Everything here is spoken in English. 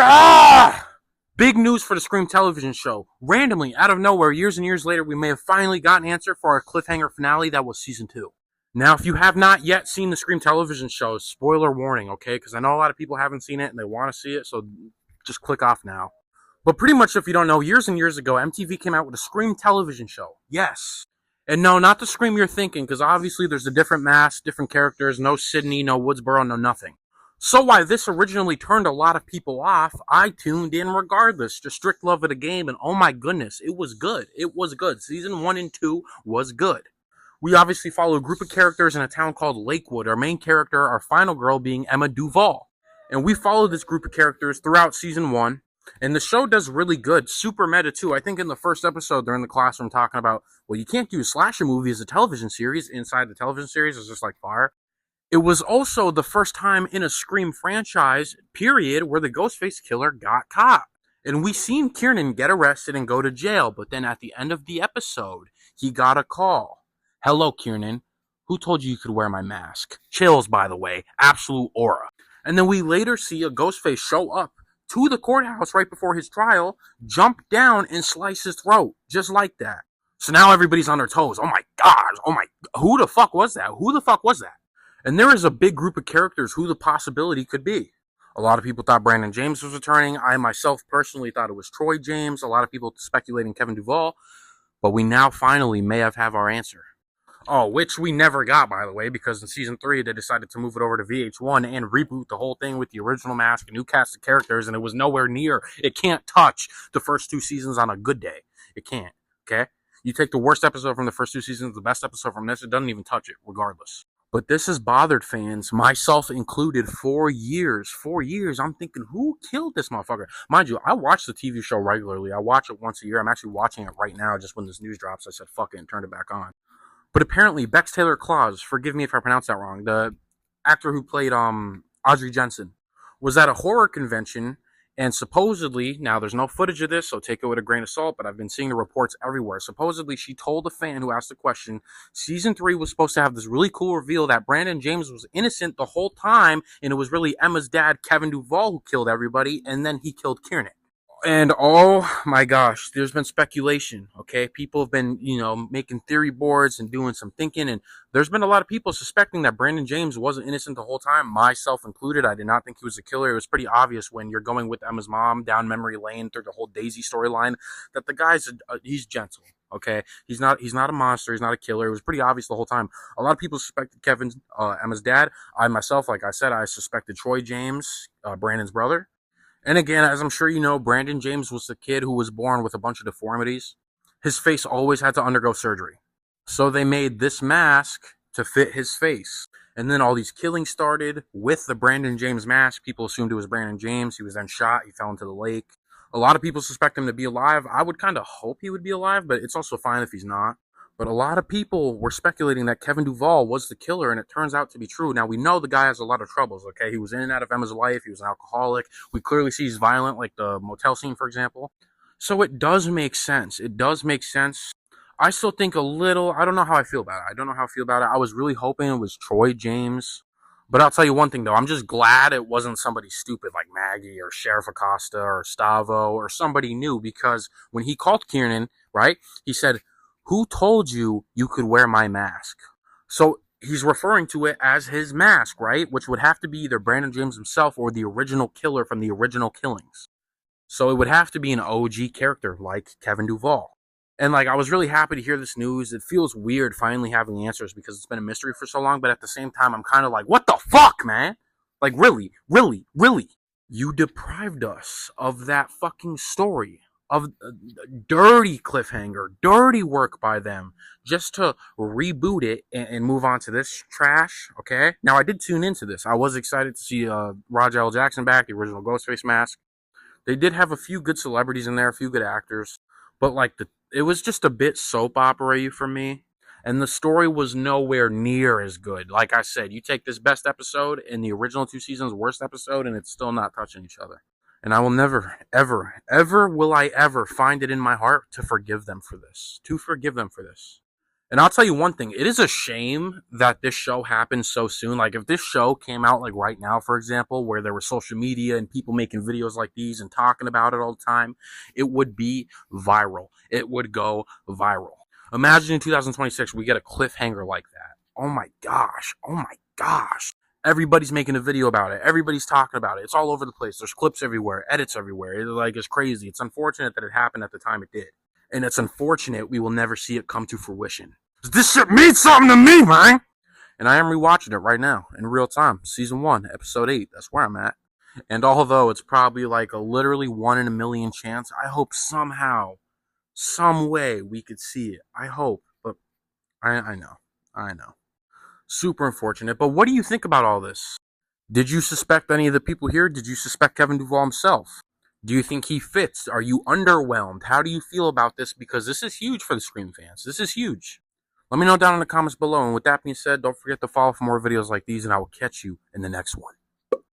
Ah! Big news for the Scream television show. Randomly, out of nowhere, years and years later, we may have finally got an answer for our cliffhanger finale that was season 2. Now, if you have not yet seen the Scream television show, spoiler warning, okay? Because I know a lot of people haven't seen it and they want to see it, so just click off now. But pretty much, if you don't know, years and years ago, MTV came out with a Scream television show. Yes. And no, not the Scream you're thinking, because obviously there's a different mask, different characters, no Sydney, no Woodsboro, no nothing. So while this originally turned a lot of people off, I tuned in regardless. Just strict love of the game, and oh my goodness, it was good. It was good. Season 1 and 2 was good. We obviously follow a group of characters in a town called Lakewood. Our main character, our final girl, being Emma Duval. And we follow this group of characters throughout Season 1. And the show does really good. Super meta, too. I think in the first episode, they're in the classroom talking about, well, you can't do a slasher movie as a television series. Inside the television series is just like fire. It was also the first time in a Scream franchise, period, where the Ghostface killer got caught. And we seen Kiernan get arrested and go to jail, but then at the end of the episode, he got a call. Hello, Kiernan. Who told you could wear my mask? Chills, by the way. Absolute aura. And then we later see a Ghostface show up to the courthouse right before his trial, jump down and slice his throat, just like that. So now everybody's on their toes. Oh my gosh. Who the fuck was that? Who the fuck was that? And there is a big group of characters who the possibility could be. A lot of people thought Brandon James was returning. I myself personally thought it was Troy James. A lot of people speculating Kevin Duvall. But we now finally may have our answer. Oh, which we never got, by the way, because in Season 3, they decided to move it over to VH1 and reboot the whole thing with the original mask, a new cast of characters, and it was nowhere near. It can't touch the first 2 seasons on a good day. It can't, okay? You take the worst episode from the first 2 seasons, the best episode from this, it doesn't even touch it, regardless. But this has bothered fans, myself included, for years. 4 years. I'm thinking, who killed this motherfucker? Mind you, I watch the TV show regularly. I watch it once a year. I'm actually watching it right now. Just when this news drops, I said, fuck it, and turned it back on. But apparently, Bex Taylor Claus, forgive me if I pronounce that wrong, the actor who played Audrey Jensen, was at a horror convention. And supposedly, now there's no footage of this, so take it with a grain of salt, but I've been seeing the reports everywhere. Supposedly, she told a fan who asked the question, Season 3 was supposed to have this really cool reveal that Brandon James was innocent the whole time, and it was really Emma's dad, Kevin Duvall, who killed everybody, and then he killed Kiernan. And oh my gosh, there's been speculation, okay? People have been, making theory boards and doing some thinking, and there's been a lot of people suspecting that Brandon James wasn't innocent the whole time, myself included. I did not think he was a killer. It was pretty obvious when you're going with Emma's mom down memory lane through the whole Daisy storyline that the guy's, he's gentle, okay? He's not a monster. He's not a killer. It was pretty obvious the whole time. A lot of people suspected Kevin, Emma's dad. I myself, like I said, I suspected Troy James, Brandon's brother. And again, as I'm sure you know, Brandon James was the kid who was born with a bunch of deformities. His face always had to undergo surgery. So they made this mask to fit his face. And then all these killings started with the Brandon James mask. People assumed it was Brandon James. He was then shot. He fell into the lake. A lot of people suspect him to be alive. I would kind of hope he would be alive, but it's also fine if he's not. But a lot of people were speculating that Kevin Duvall was the killer, and it turns out to be true. Now, we know the guy has a lot of troubles, okay? He was in and out of Emma's life. He was an alcoholic. We clearly see he's violent, like the motel scene, for example. So it does make sense. It does make sense. I still think I don't know how I feel about it. I was really hoping it was Troy James. But I'll tell you one thing, though. I'm just glad it wasn't somebody stupid like Maggie or Sheriff Acosta or Stavo or somebody new, because when he called Kiernan, right, he said, who told you could wear my mask? So he's referring to it as his mask, right? Which would have to be either Brandon James himself or the original killer from the original killings. So it would have to be an OG character like Kevin Duvall. And I was really happy to hear this news. It feels weird finally having answers because it's been a mystery for so long. But at the same time, I'm kind of like, what the fuck, man? Really? You deprived us of that fucking story. Of dirty cliffhanger, dirty work by them, just to reboot it and move on to this trash, okay? Now, I did tune into this. I was excited to see Roger L. Jackson back, the original Ghostface mask. They did have a few good celebrities in there, a few good actors, but it was just a bit soap opera-y for me, and the story was nowhere near as good. Like I said, you take this best episode and the original 2 seasons' worst episode, and it's still not touching each other. And I will never, ever will I ever find it in my heart to forgive them for this. And I'll tell you one thing, it is a shame that this show happened so soon. Like, if this show came out, like, right now, for example, where there was social media and people making videos like these and talking about it all the time, it would be viral. It would go viral. Imagine in 2026, we get a cliffhanger like that. Oh my gosh. Oh my gosh. Everybody's making a video about it. Everybody's talking about it. It's all over the place. There's clips everywhere, edits everywhere. It's crazy. It's unfortunate that it happened at the time it did. And it's unfortunate we will never see it come to fruition. This shit means something to me, man! And I am rewatching it right now, in real time. Season 1, Episode 8. That's where I'm at. And although it's probably like a literally 1 in a million chance, I hope somehow, some way we could see it. I hope. But I know. Super unfortunate. But what do you think about all this? Did you suspect any of the people here? Did you suspect Kevin Duvall himself? Do you think he fits? Are you underwhelmed? How do you feel about this? Because this is huge for the Scream fans. This is huge. Let me know down in the comments below. And with that being said, don't forget to follow for more videos like these, and I will catch you in the next one.